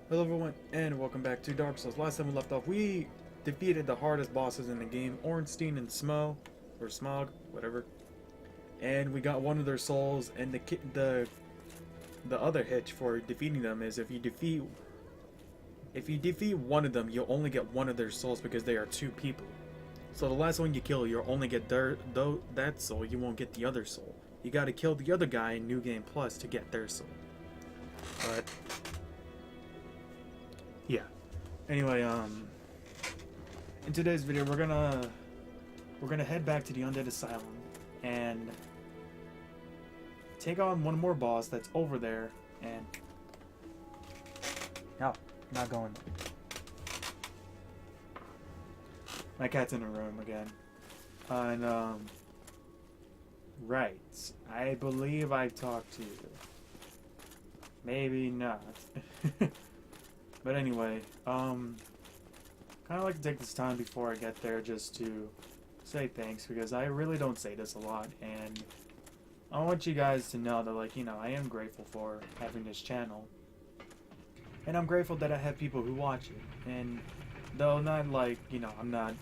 Hello everyone, and welcome back to Dark Souls. Last time we left off, we defeated the hardest bosses in the game, Ornstein and Smo, or Smog, whatever. And we got one of their souls, and the other hitch for defeating them is if you defeat one of them, you'll only get one of their souls because they are two people. So the last one you kill, you'll only get that soul, you won't get the other soul. You gotta kill the other guy in New Game Plus to get their soul. But yeah. Anyway, in today's video we're gonna head back to the Undead Asylum and take on one more boss that's over there and no, not going. My cat's in the room again. And right. I believe I talked to you. Maybe not. But anyway, kind of like to take this time before I get there just to say thanks, because I really don't say this a lot, and I want you guys to know that, like, you know, I am grateful for having this channel, and I'm grateful that I have people who watch it, and though not like, you know, I'm not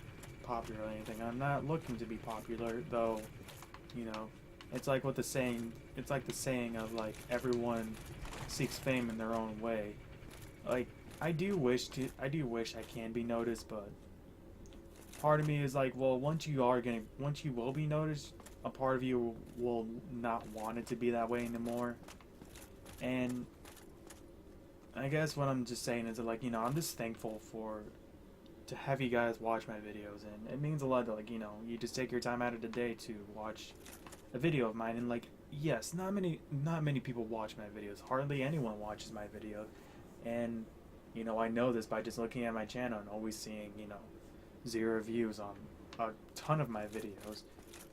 popular or anything, I'm not looking to be popular, though, you know, it's like the saying of, like, everyone seeks fame in their own way. Like, I do wish I can be noticed, but part of me is like, well, once you will be noticed, a part of you will not want it to be that way anymore. And I guess what I'm just saying is that, like, you know, I'm just thankful to have you guys watch my videos, and it means a lot that, like, you know, you just take your time out of the day to watch a video of mine. And, like, yes, not many people watch my videos. Hardly anyone watches my videos. And, you know, I know this by just looking at my channel and always seeing, you know, 0 views on a ton of my videos.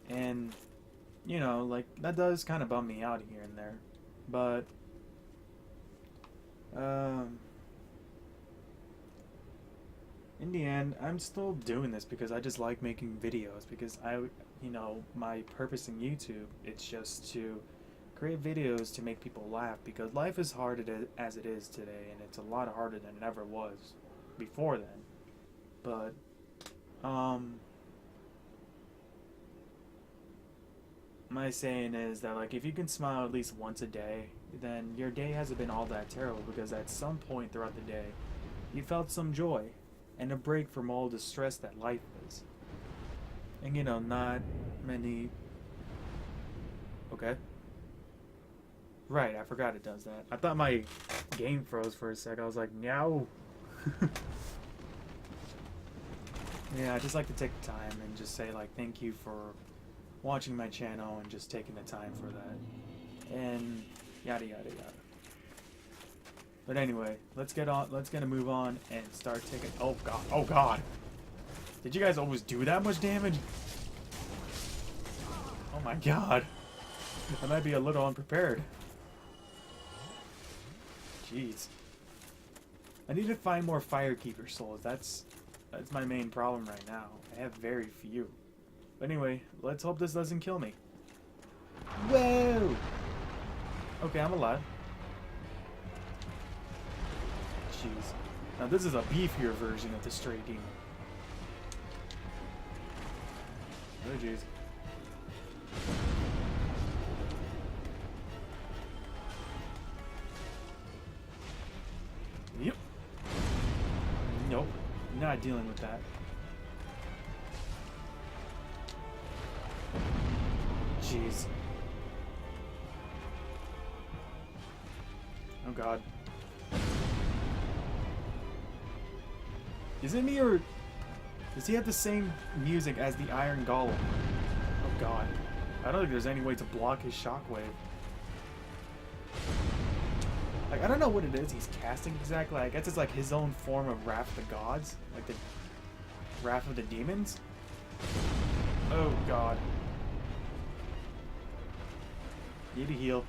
And, you know, like, that does kind of bum me out here and there. But, in the end, I'm still doing this because I just like making videos. Because you know, my purpose in YouTube, it's just to create videos to make people laugh, because life is hard as it is today, and it's a lot harder than it ever was before then. But my saying is that, like, if you can smile at least once a day, then your day hasn't been all that terrible, because at some point throughout the day you felt some joy and a break from all the stress that life is. And, you know, not many. Okay. Right, I forgot it does that. I thought my game froze for a sec. I was like, no. Yeah, I just like to take the time and just say, like, thank you for watching my channel and just taking the time for that. And yada yada yada. But anyway, let's gonna move on and start taking. Oh god, oh god. Did you guys always do that much damage? Oh my god. I might be a little unprepared. Jeez. I need to find more Firekeeper souls. That's my main problem right now. I have very few. But anyway, let's hope this doesn't kill me. Whoa! Okay, I'm alive. Jeez. Now this is a beefier version of the Stray Demon. Oh jeez. Yep. Nope. Not dealing with that. Jeez. Oh god. Is it me, or does he have the same music as the Iron Golem? Oh god. I don't think there's any way to block his shockwave. Like, I don't know what it is he's casting exactly. I guess it's like his own form of Wrath of the Gods. Like the Wrath of the Demons. Oh god. Need to heal.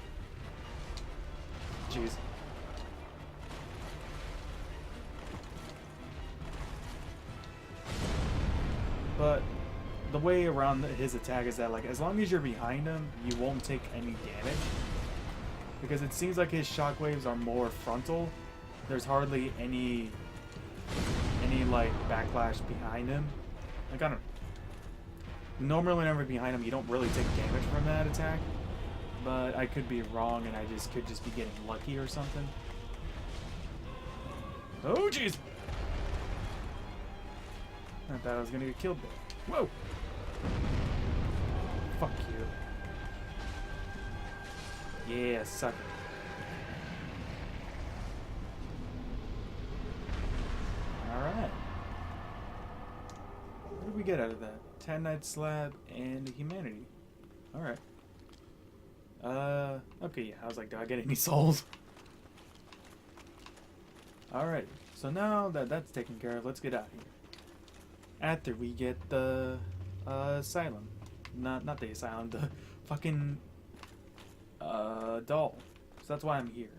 Jeez. But the way around his attack is that, like, as long as you're behind him, you won't take any damage. Because it seems like his shockwaves are more frontal there's hardly any like backlash behind him. Like I don't. Normally, whenever behind him, you don't really take damage from that attack. But I could be wrong, and I could just be getting lucky or something. Oh jeez! I thought I was gonna get killed there. Whoa! Fuck you. Yeah, sucker. Alright. What did we get out of that? 10 Night Slab and Humanity. Alright. Okay, yeah, I was like, do I get any souls? Alright, so now that that's taken care of, let's get out of here. After we get the, asylum. Not the asylum, the fucking, doll. So that's why I'm here.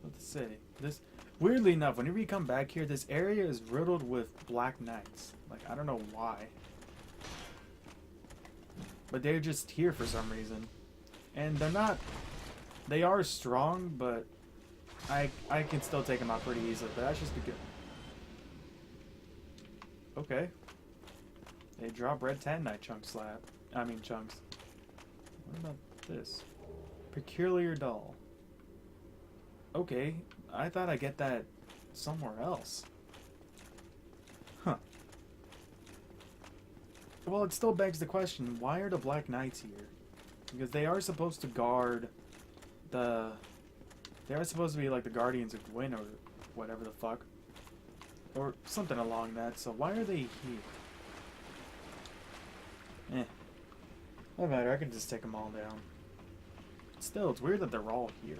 What to say? This, weirdly enough, whenever you come back here, this area is riddled with Black Knights. Like, I don't know why. But they're just here for some reason. And they're not... They are strong, but I can still take them out pretty easily. But that's just be good. Okay. They drop red Tanite chunks. What about this? Peculiar doll. Okay. I thought I'd get that somewhere else. Huh. Well, it still begs the question, why are the Black Knights here? Because they are supposed to guard the... They are supposed to be like the Guardians of Gwyn or whatever the fuck. Or something along that, so why are they here? No matter, I can just take them all down. Still, it's weird that they're all here.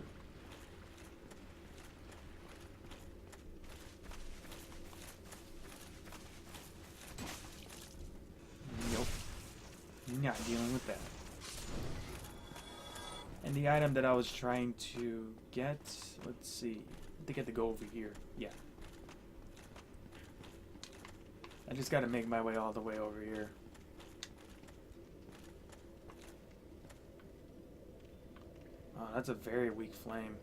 Nope. Not dealing with that. And the item that I was trying to get, let's see. I think I have to go over here. Yeah. I just gotta make my way all the way over here. Oh, that's a very weak flame.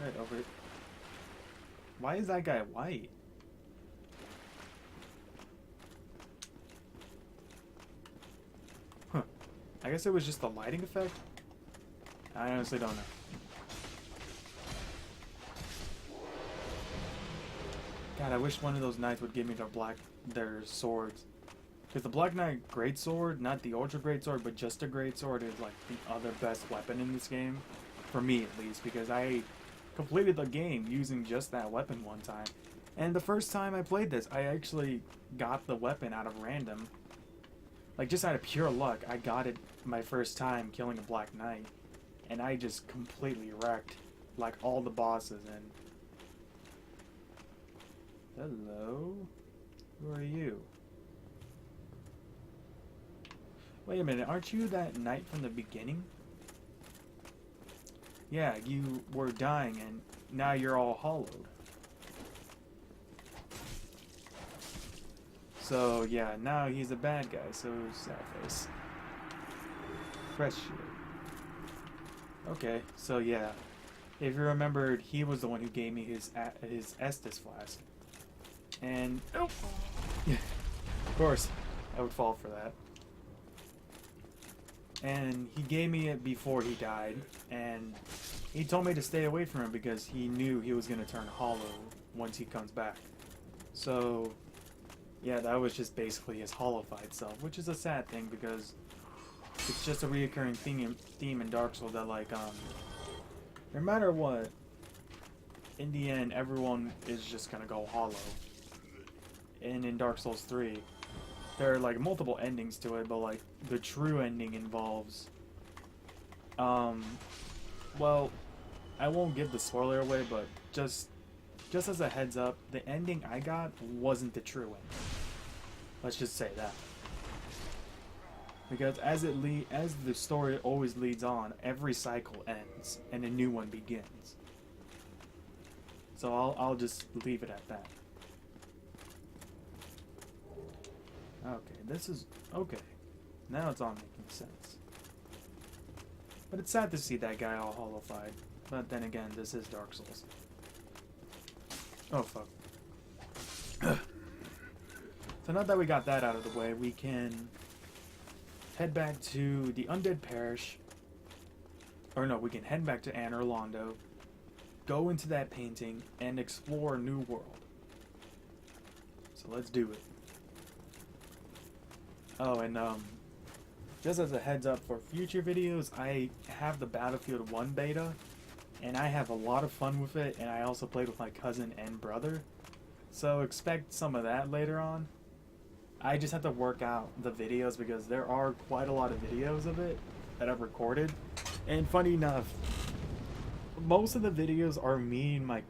Right over it. Why is that guy white? Huh. I guess it was just the lighting effect? I honestly don't know. God, I wish one of those knights would give me their swords. Because the Black Knight Greatsword, not the Ultra Greatsword, but just a Greatsword is like the other best weapon in this game. For me at least, because I completed the game using just that weapon one time. And the first time I played this, I actually got the weapon out of random. Like just out of pure luck, I got it my first time killing a Black Knight. And I just completely wrecked like all the bosses and... Hello? Who are you? Wait a minute, aren't you that knight from the beginning? Yeah, you were dying and now you're all hollowed. So yeah, now he's a bad guy, so sad face. Fresh shield. Okay, so yeah. If you remembered, he was the one who gave me his Estus flask. And, oh! Yeah, of course, I would fall for that. And he gave me it before he died, and he told me to stay away from him because he knew he was going to turn hollow once he comes back. So, yeah, that was just basically his hollowified self, which is a sad thing because it's just a reoccurring theme in Dark Souls that, like, no matter what, in the end, everyone is just going to go hollow. And in Dark Souls 3, there are like multiple endings to it, but like the true ending involves well, I won't give the spoiler away, but just as a heads up, the ending I got wasn't the true ending. Let's just say that. Because as the story always leads on, every cycle ends and a new one begins. So I'll just leave it at that. Okay, this is... Okay. Now it's all making sense. But it's sad to see that guy all hollowified. But then again, this is Dark Souls. Oh, fuck. So now that we got that out of the way, we can head back to the Undead Parish. Or no, we can head back to Anor Londo, go into that painting, and explore New World. So let's do it. Oh, and just as a heads up for future videos, I have the Battlefield 1 beta, and I have a lot of fun with it, and I also played with my cousin and brother. So expect some of that later on. I just have to work out the videos because there are quite a lot of videos of it that I've recorded. And funny enough, most of the videos are me and my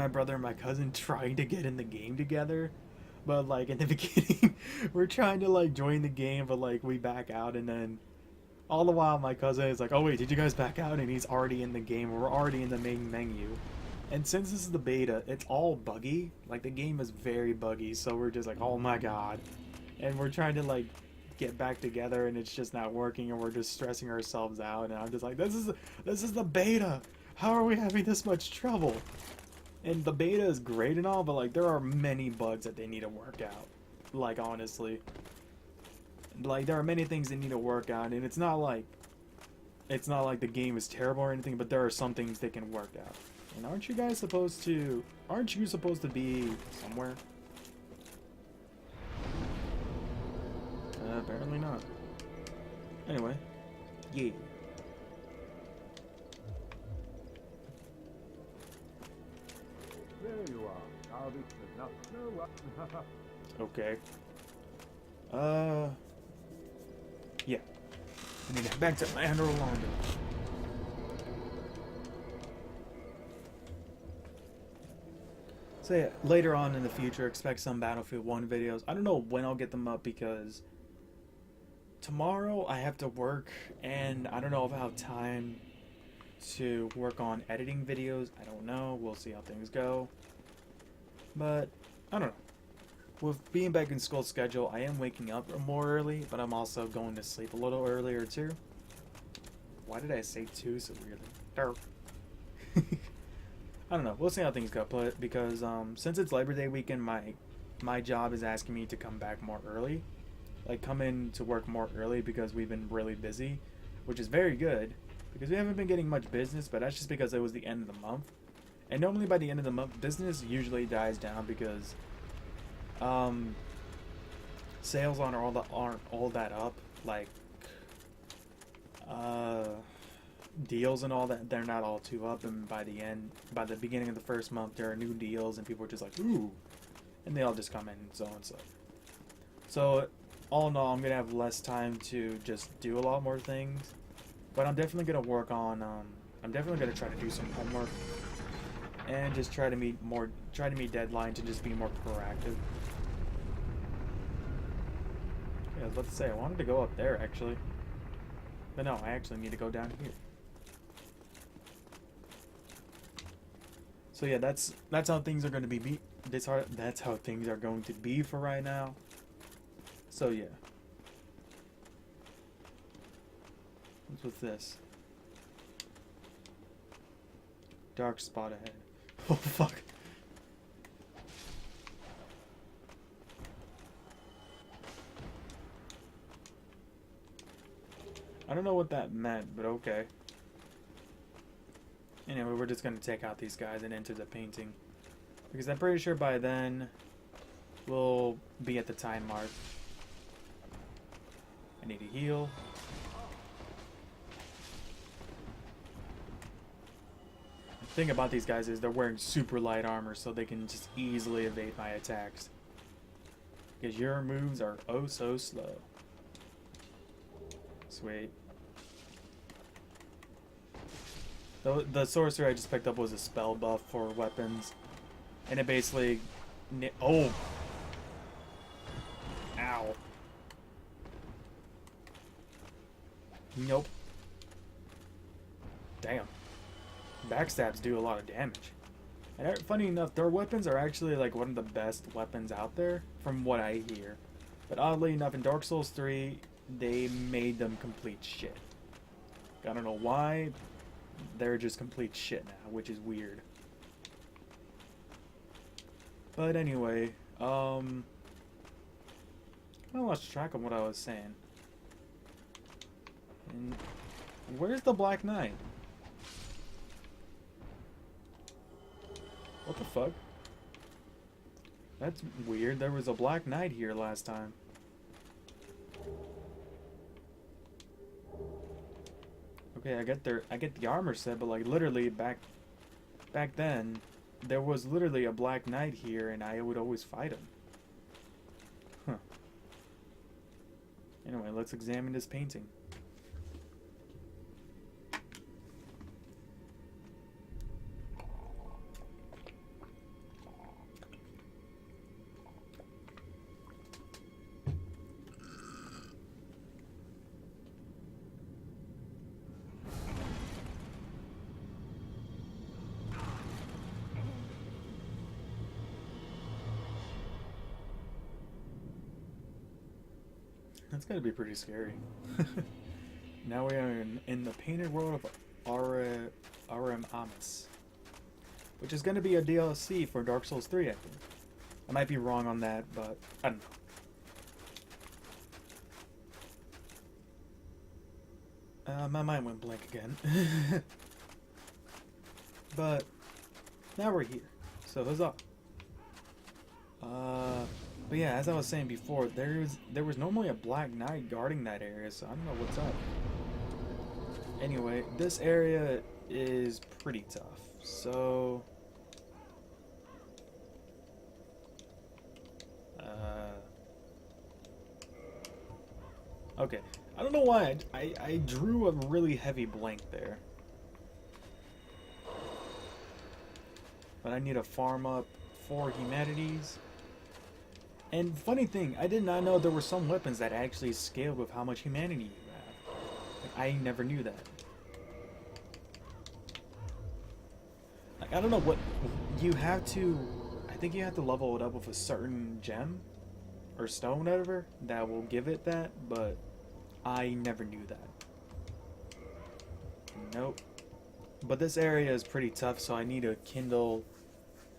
brother and my cousin trying to get in the game together. But like in the beginning, we're trying to like join the game, but like we back out, and then all the while my cousin is like, "Oh wait, did you guys back out?" And he's already in the game. We're already in the main menu. And since this is the beta, it's all buggy. Like the game is very buggy, so we're just like, "Oh my god." And we're trying to like get back together, and it's just not working, and we're just stressing ourselves out. And I'm just like, this is the beta. How are we having this much trouble? And the beta is great and all, but like there are many bugs that they need to work out. Like honestly, like there are many things they need to work out, and it's not like the game is terrible or anything, but there are some things they can work out. And aren't you supposed to be somewhere? Apparently not. Anyway, yeah. There you are. Now this is enough. No, Okay. Yeah. I need to head back to Anor Londo. So yeah, later on in the future, expect some Battlefield 1 videos. I don't know when I'll get them up because tomorrow I have to work, and I don't know if I have time to work on editing videos. I don't know. We'll see how things go. But I don't know. With being back in school schedule, I am waking up more early, but I'm also going to sleep a little earlier too. Why did I say 2 so weirdly? I don't know. We'll see how things go. But because since it's Labor Day weekend, my job is asking me to come back more early, like come in to work more early because we've been really busy, which is very good because we haven't been getting much business. But that's just because it was the end of the month, and normally by the end of the month, business usually dies down because sales aren't all that up. Like deals and all that, they're not all too up, and by the beginning of the first month there are new deals and people are just like, ooh, and they all just come in and so on and so. So all in all, I'm gonna have less time to just do a lot more things, but I'm definitely gonna work on I'm definitely gonna try to do some homework and just try to meet deadlines and just be more proactive. Yeah, I was about to say I wanted to go up there actually, but no, I actually need to go down here. So yeah, that's how things are going to be. That's how things are going to be for right now. So yeah. What's with this? Dark spot ahead. Oh fuck. I don't know what that meant, but okay. Anyway, we're just going to take out these guys and enter the painting. Because I'm pretty sure by then we'll be at the time mark. I need to heal. The thing about these guys is they're wearing super light armor, so they can just easily evade my attacks. Because your moves are oh so slow. Sweet. The sorcerer I just picked up was a spell buff for weapons, and it basically... Oh! Ow. Nope. Damn. Backstabs do a lot of damage. And funny enough, their weapons are actually like one of the best weapons out there, from what I hear. But oddly enough, in Dark Souls 3, they made them complete shit. I don't know why. They're just complete shit now, which is weird. But anyway, I lost track of what I was saying. And where's the Black Knight? What the fuck? That's weird. There was a Black Knight here last time. Okay, I get the armor set, but like literally back then, there was literally a Black Knight here, and I would always fight him. Huh. Anyway, let's examine this painting. That's gotta be pretty scary. Now we are in the painted world of Aram Amis, which is gonna be a DLC for Dark Souls 3, I think. I might be wrong on that, but I don't know. My mind went blank again. But now we're here, so huzzah. But yeah, as I was saying before, there was normally a Black Knight guarding that area, so I don't know what's up. Anyway, this area is pretty tough, so okay. I don't know why I drew a really heavy blank there. But I need to farm up 4 humanities. And funny thing, I did not know there were some weapons that actually scaled with how much humanity you have. Like, I never knew that. Like, I don't know what you have to. I think you have to level it up with a certain gem or stone, whatever, that will give it that. But I never knew that. Nope. But this area is pretty tough, so I need to kindle.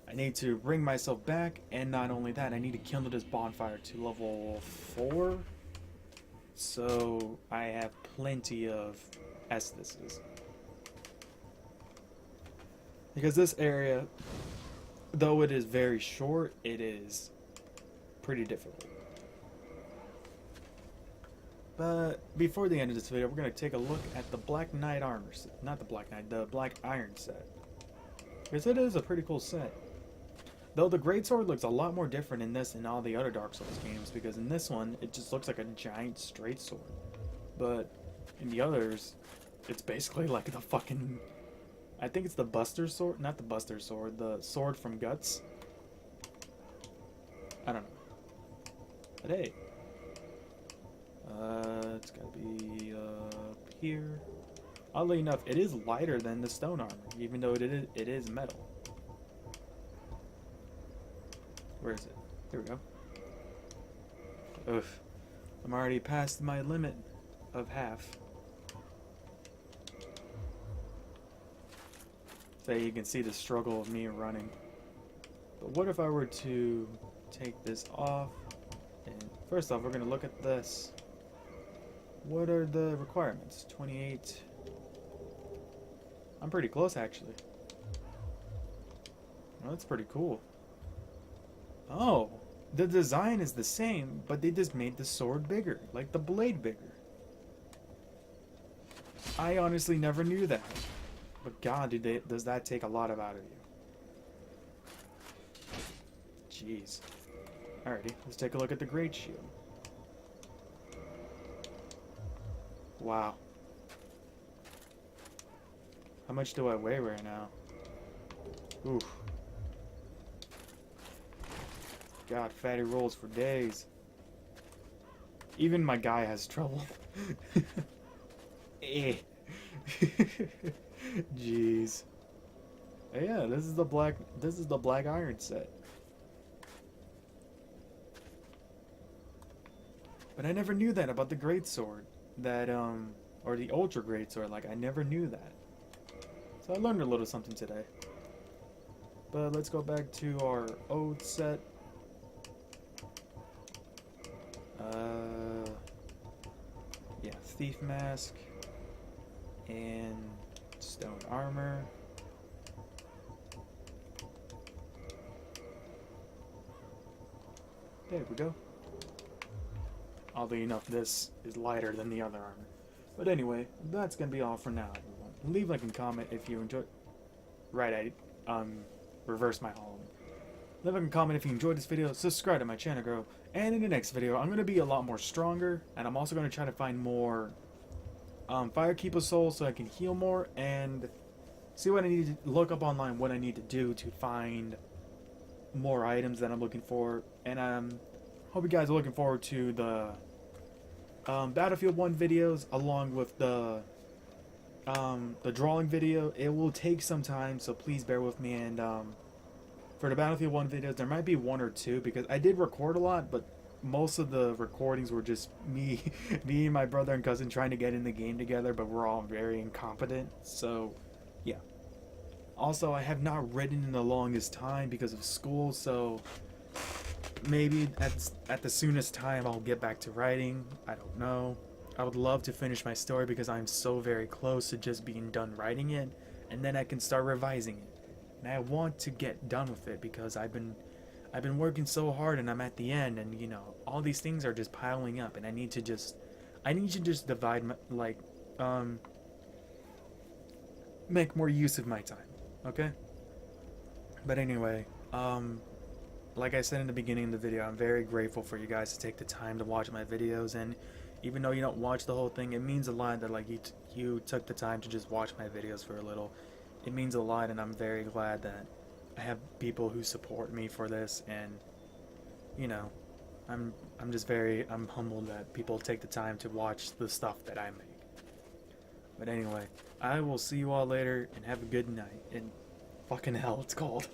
I need to bring myself back, and not only that, I need to kindle this bonfire to level 4. So I have plenty of essences. Because this area, though it is very short, it is pretty difficult. But before the end of this video, we're going to take a look at the Black Knight armor set. Not the Black Knight, the Black Iron set. Because it is a pretty cool set. Though the Greatsword looks a lot more different in this than all the other Dark Souls games, because in this one, it just looks like a giant straight sword. But in the others, it's basically like the fucking... I think it's the Buster Sword, not the Buster Sword, the sword from Guts. I don't know. But hey. It's gotta be up here. Oddly enough, it is lighter than the stone armor, even though it is metal. Where is it? Here we go. Oof. I'm already past my limit of half. So you can see the struggle of me running. But what if I were to take this off? And first off, we're going to look at this. What are the requirements? 28. I'm pretty close, actually. Well, that's pretty cool. Oh, the design is the same, but they just made the sword bigger, like the blade bigger. I honestly never knew that. But God, does that take a lot out of you. Jeez. Alrighty, let's take a look at the Great Shield. Wow. How much do I weigh right now? Oof. God, fatty rolls for days. Even my guy has trouble. Eh. Jeez. Yeah, this is the black iron set. But I never knew that about the greatsword. That or the ultra great sword. Like, I never knew that. So I learned a little something today. But let's go back to our ode set. Yeah, thief mask and stone armor. There we go. Oddly enough, this is lighter than the other armor. But anyway, that's gonna be all for now, everyone. Leave a like and comment if you enjoyed. Right, I reversed my home. Leave a like and comment if you enjoyed this video. Subscribe to my channel, grow. And in the next video, I'm gonna be a lot more stronger, and I'm also gonna try to find more Firekeeper souls so I can heal more and see what I need to look up online. What I need to do to find more items that I'm looking for. And hope you guys are looking forward to the Battlefield 1 videos along with the drawing video. It will take some time, so please bear with me. And for the Battlefield 1 videos, there might be one or two because I did record a lot, but most of the recordings were just me and my brother and cousin trying to get in the game together, but we're all very incompetent. So yeah. Also, I have not written in the longest time because of school, so maybe at the soonest time I'll get back to writing. I don't know. I would love to finish my story because I'm so very close to just being done writing it, and then I can start revising it. And I want to get done with it because I've been working so hard and I'm at the end, and you know, all these things are just piling up, and I need to just divide my, make more use of my time. Okay? But anyway, like I said in the beginning of the video, I'm very grateful for you guys to take the time to watch my videos, and even though you don't watch the whole thing, it means a lot that like you took the time to just watch my videos for a little. It means a lot, and I'm very glad that I have people who support me for this, and you know, I'm humbled that people take the time to watch the stuff that I make. But anyway, I will see you all later, and have a good night. And fucking hell, it's cold.